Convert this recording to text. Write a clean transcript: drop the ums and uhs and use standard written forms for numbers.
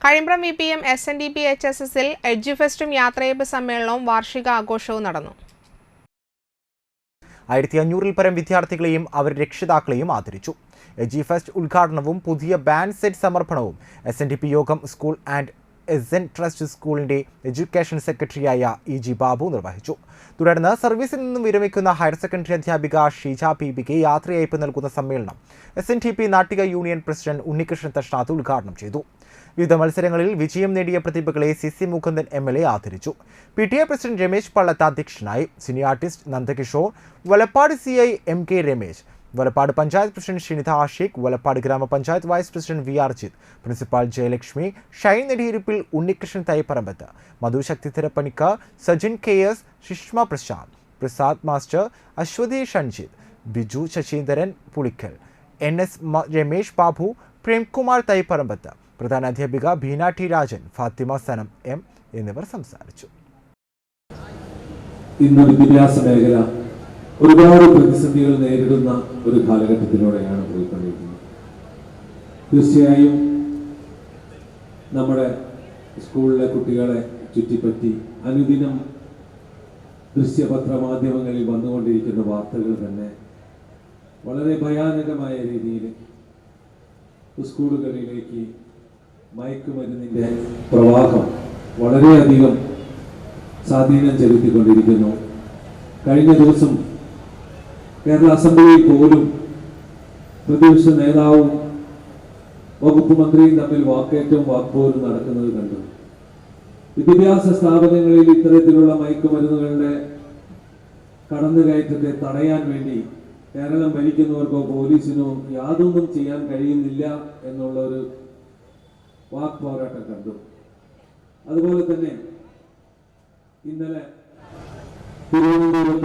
Kazhimbram VPM SNDP HSSൽ എഡ്യൂഫെസ്റ്റും യാത്രയയപ്പ് സമ്മേളനവും വാർഷിക ആഘോഷവും നടന്നു. 1500-ൽ പരം വിദ്യാർത്ഥികളെയും അവരുടെ രക്ഷിതാക്കളെയും ആദരിച്ചു. എഡ്യൂഫെസ്റ്റ് ഉദ്ഘാടനവും പുതിയ ബാൻഡ് സെറ്റ് സമർപ്പണവും SNDP യോഗം സ്കൂൾ ആൻഡ് എസ്എൻ ട്രസ്റ്റ് സ്കൂളിന്റെ എഡ്യൂക്കേഷൻ സെക്രട്ടറിയായ EG ബാബു നിർവഹിച്ചു. തുടർന്ന് സർവീസിൽ നിന്നും വിരമിക്കുന്ന ഹയർ സെക്കൻഡറി അധ്യാപിക ഷീജ PBക്ക് യാത്രയയപ്പ് നൽകുന്ന സമ്മേളനം SNDP Nattika union president Unnikrishnan Thashnath ഉദ്ഘാടനം ചെയ്തു. വിവിധ മത്സരങ്ങളിൽ വിജയം നേടിയ പ്രതിഭകളെ CC മുകുന്ദൻ MLA ആദരിച്ചു. PTA പ്രസിഡന്റ് രമേശ് പള്ളത്ത് അധ്യക്ഷനായി. Senior artist Nandakishore, Valappad CI MK Ramesh, Valappad panchayat president Shinitha Ashiq, Valappad ഗ്രാമപഞ്ചായത്ത് vice president VR Jith, principal Jayalakshmi, Shine Nediyiruppil Unnikrishnan Thaiparambath, Madhu Sakthidharapanicka, Sajin KS, Shishma Prasad master, Aswathy Shanjith, Biju Saseendran Pulikkal, NS Ramesh Babu, Premkumar Thaiparambath, പ്രധാന അധ്യാപിക ബീന T രാജൻ, ഫാത്തിമ സനം M എന്നിവർ സംസാരിച്ചു. ഇന്ന് വിദ്യാഭ്യാസ മേഖല ഒരുപാട് പ്രതിസന്ധികൾ നേരിടുന്ന ഒരു കാലഘട്ടത്തിലൂടെയാണ് പോയിക്കൊണ്ടിരിക്കുന്നത്. തീർച്ചയായും നമ്മുടെ സ്കൂളിലെ കുട്ടികളെ ചുറ്റിപ്പറ്റി അനുദിനം ദൃശ്യപത്രമാധ്യമങ്ങളിൽ വന്നുകൊണ്ടിരിക്കുന്ന വാർത്തകൾ തന്നെ വളരെ ഭയാനകമായ രീതിയിൽ സ്കൂളുകളിലേക്ക് മയക്കുമരുന്നിൻ്റെ പ്രവാഹം വളരെയധികം സ്വാധീനം ചെലുത്തിക്കൊണ്ടിരിക്കുന്നു. കഴിഞ്ഞ ദിവസം കേരള അസംബ്ലിയിൽ പോലും പ്രതിപക്ഷ നേതാവും വകുപ്പ് മന്ത്രിയും തമ്മിൽ വാക്കേറ്റവും വാക്പോരും നടക്കുന്നത് കണ്ടു. വിദ്യാഭ്യാസ സ്ഥാപനങ്ങളിൽ ഇത്തരത്തിലുള്ള മയക്കുമരുന്നുകളുടെ കടന്നുകയറ്റത്തെ തടയാൻ വേണ്ടി കേരളം ഭരിക്കുന്നവർക്കോ പോലീസിനോ യാതൊന്നും ചെയ്യാൻ കഴിയുന്നില്ല എന്നുള്ള ഒരു വാക്പോരാട്ടം കണ്ടു. അതുപോലെ തന്നെ ഇന്നലെ തിരുവനന്തപുരത്ത്